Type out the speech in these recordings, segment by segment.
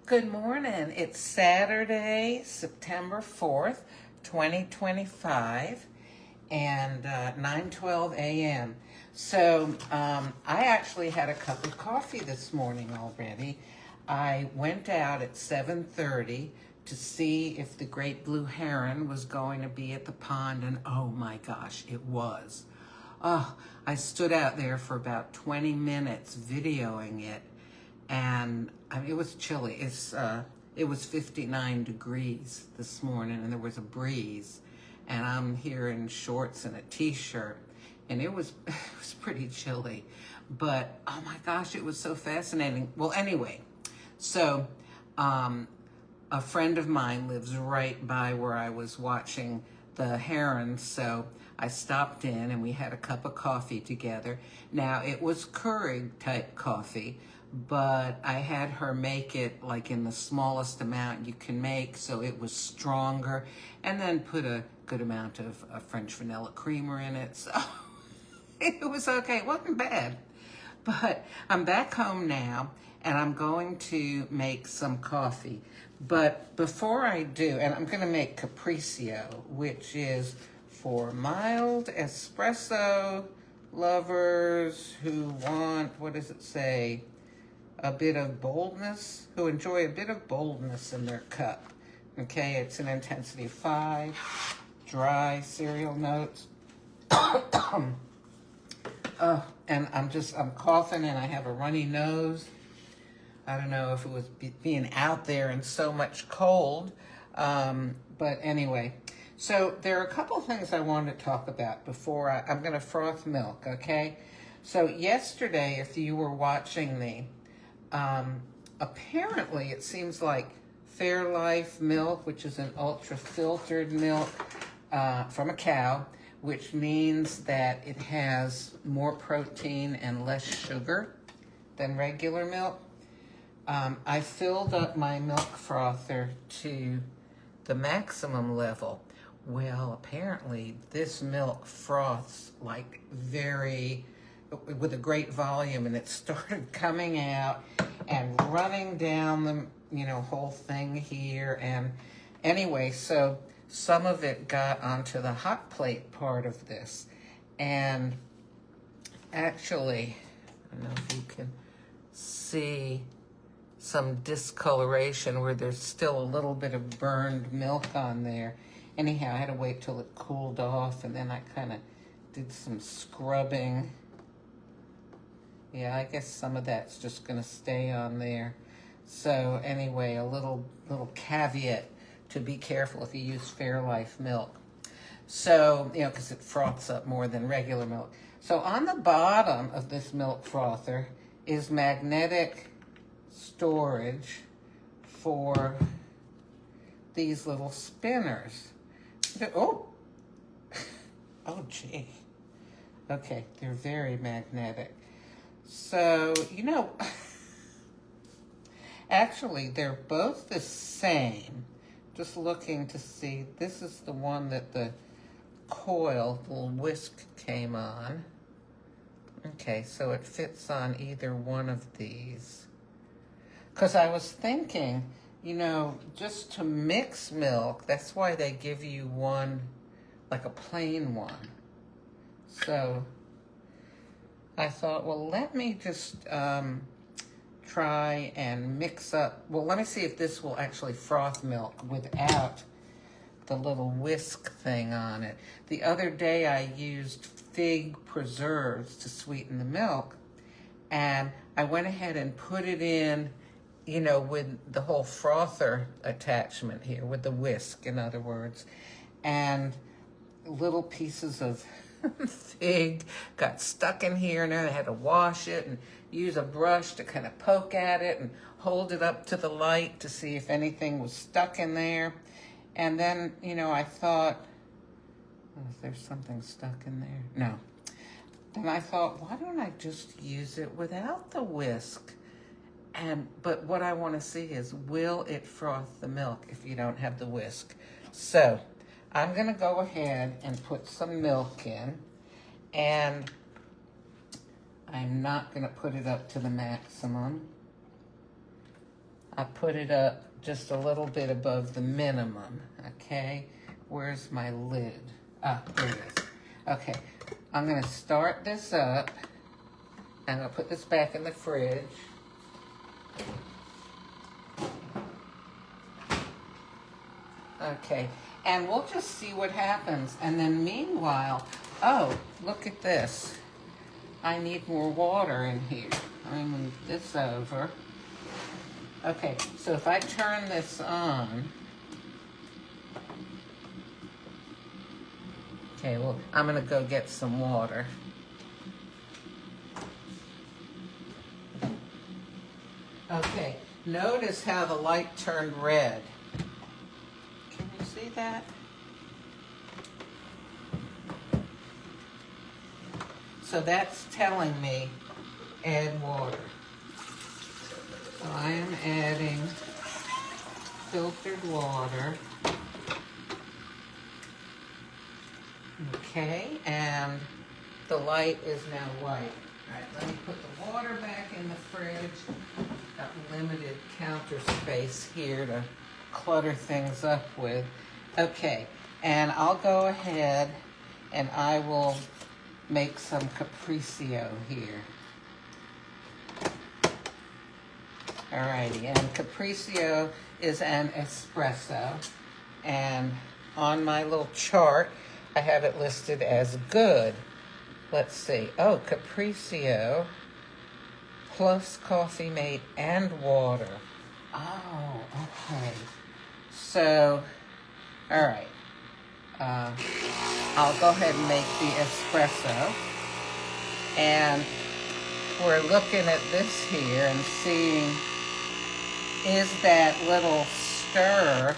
Good morning. It's Saturday, September 4th, 2025, and 9:12 a.m. So I actually had a cup of coffee this morning already. I went out at 7:30 to see if the great blue heron was going to be at the pond, and oh my gosh, it was. Oh, I stood out there for about 20 minutes videoing it, and I mean, it was chilly. It was 59 degrees this morning, and there was a breeze, and I'm here in shorts and a t-shirt, and it was it was pretty chilly, but oh my gosh, it was so fascinating. Well, anyway, so a friend of mine lives right by where I was watching the herons, so I stopped in and we had a cup of coffee together. Now, it was Keurig type coffee, but I had her make it like in the smallest amount you can make, so it was stronger, and then put a good amount of French vanilla creamer in it, so it was okay. It wasn't bad. But I'm back home now, and I'm going to make some coffee. But before I do, and I'm going to make Capriccio, which is for mild espresso lovers who want, what does it say, a bit of boldness, who enjoy a bit of boldness in their cup. Okay, it's an intensity 5, dry cereal notes. And I'm coughing and I have a runny nose. I don't know if it was being out there in so much cold, but anyway. So there are a couple things I wanted to talk about before I'm going to froth milk, okay? So yesterday, if you were watching me, apparently it seems like Fairlife milk, which is an ultra-filtered milk from a cow, which means that it has more protein and less sugar than regular milk. I filled up my milk frother to the maximum level. Well, apparently this milk froths like with a great volume, and it started coming out and running down the whole thing here. And anyway, so some of it got onto the hot plate part of this, and actually, I don't know if you can see some discoloration where there's still a little bit of burned milk on there. Anyhow, I had to wait till it cooled off, and then I kind of did some scrubbing. Yeah, I guess some of that's just going to stay on there. So anyway, a little caveat to be careful if you use Fairlife milk. So, because it froths up more than regular milk. So on the bottom of this milk frother is magnetic storage for these little spinners. Oh, oh gee. Okay, they're very magnetic. So, actually they're both the same. Just looking to see, this is the one that the coil, the little whisk came on. Okay, so it fits on either one of these. Because I was thinking, just to mix milk, that's why they give you one, like a plain one. So I thought, well, let me just try and mix up. Well, let me see if this will actually froth milk without the little whisk thing on it. The other day I used fig preserves to sweeten the milk, and I went ahead and put it in, with the whole frother attachment here, with the whisk, in other words, and little pieces of fig got stuck in here, and I had to wash it and use a brush to kind of poke at it and hold it up to the light to see if anything was stuck in there. And then, I thought, is there something stuck in there? No. Then I thought, why don't I just use it without the whisk? But what I want to see is, will it froth the milk if you don't have the whisk? So I'm going to go ahead and put some milk in, and I'm not going to put it up to the maximum. I put it up just a little bit above the minimum, okay? Where's my lid? Ah, there it is. Okay, I'm gonna start this up. I'm gonna put this back in the fridge. Okay, and we'll just see what happens. And then meanwhile, oh, look at this. I need more water in here. I'm gonna move this over. Okay, so if I turn this on, okay, well, I'm gonna go get some water. Okay, notice how the light turned red. Can you see that? So that's telling me add water. So I am adding filtered water. Okay, and the light is now white. All right, let me put the water back in the fridge. Got limited counter space here to clutter things up with. Okay, and I'll go ahead and I will make some Capriccio here. Alrighty, and Capriccio is an espresso, and on my little chart I have it listed as good. Let's see. Oh, Capriccio plus coffee mate and water. Oh, okay. So, all right. I'll go ahead and make the espresso. And we're looking at this here and seeing, is that little stir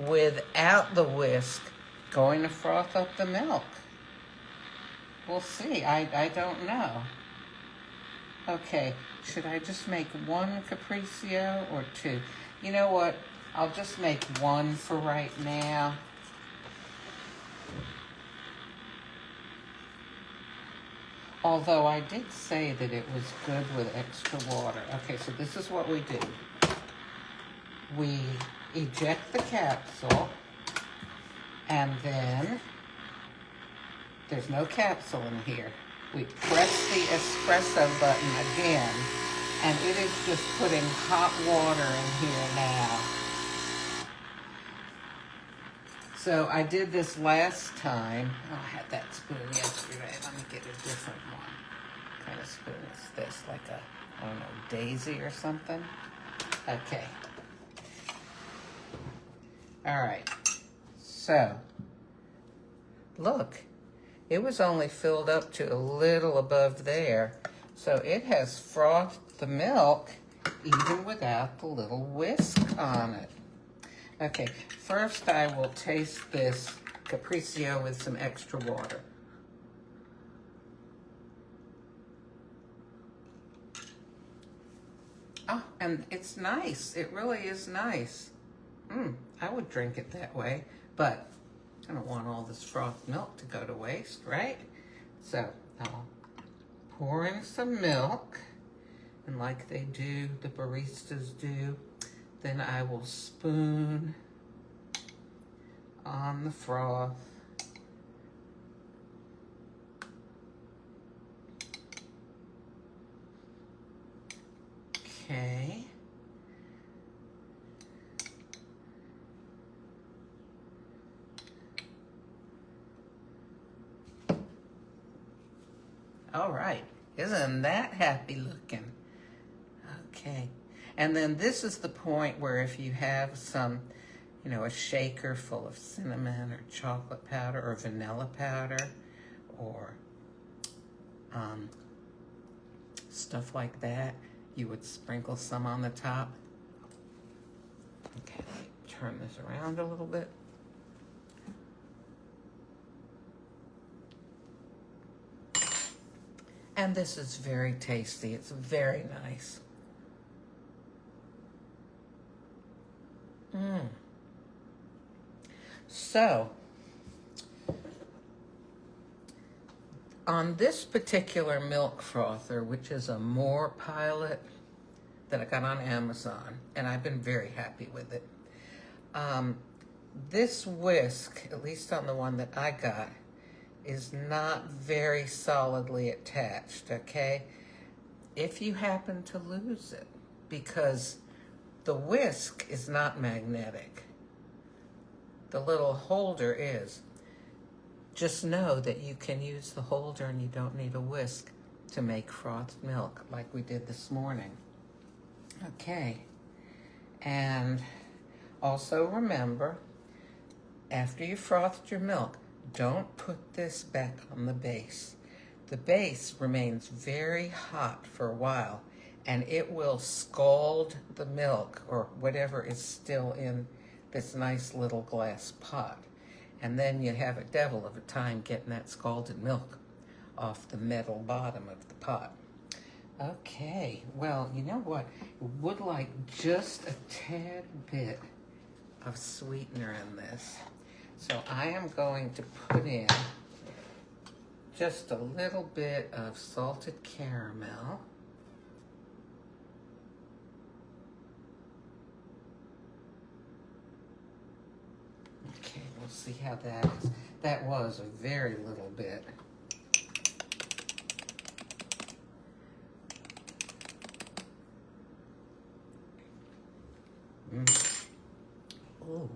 without the whisk going to froth up the milk? We'll see. I don't know. Okay, should I just make one Capriccio or two? You know what? I'll just make one for right now. Although I did say that it was good with extra water. Okay, so this is what we do. We eject the capsule, and then there's no capsule in here. We press the espresso button again, and it is just putting hot water in here now. So I did this last time. Oh, I had that spoon yesterday. Let me get a different one. What kind of spoon is this? Like a, I don't know, daisy or something? Okay. All right. So, look. It was only filled up to a little above there. So it has frothed the milk even without the little whisk on it. Okay, first I will taste this Capriccio with some extra water. Oh, and it's nice. It really is nice. I would drink it that way, but I don't want all this frothed milk to go to waste, right? So I'll pour in some milk, and like they do, the baristas do, then I will spoon on the froth. Okay. All right, isn't that happy looking? Okay, and then this is the point where if you have some, you know, a shaker full of cinnamon or chocolate powder or vanilla powder or stuff like that, you would sprinkle some on the top. Okay, let me turn this around a little bit. And this is very tasty. It's very nice. So, on this particular milk frother, which is a Moore Pilot, that I got on Amazon, and I've been very happy with it. This whisk, at least on the one that I got, is not very solidly attached, okay? If you happen to lose it, because the whisk is not magnetic, the little holder is, just know that you can use the holder and you don't need a whisk to make frothed milk like we did this morning. Okay, and also remember, after you frothed your milk, don't put this back on the base. The base remains very hot for a while, and it will scald the milk or whatever is still in this nice little glass pot. And then you have a devil of a time getting that scalded milk off the metal bottom of the pot. Okay, well, you know what? I would like just a tad bit of sweetener in this. So I am going to put in just a little bit of salted caramel. Okay, we'll see how that is. That was a very little bit. Ooh.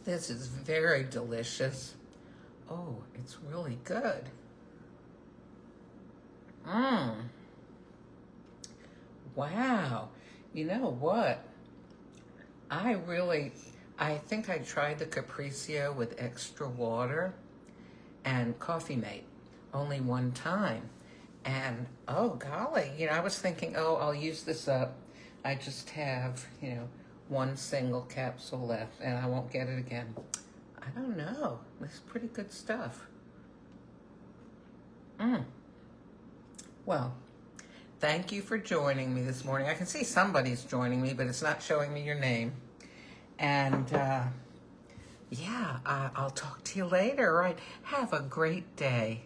This is very delicious. Oh, it's really good. Wow. You know what? I think I tried the Capriccio with extra water and Coffee Mate only one time. And, oh, golly, I was thinking, oh, I'll use this up. I just have, one single capsule left, and I won't get it again. I don't know. This is pretty good stuff. Well, thank you for joining me this morning. I can see somebody's joining me, but it's not showing me your name. And, yeah, I'll talk to you later, right? Have a great day.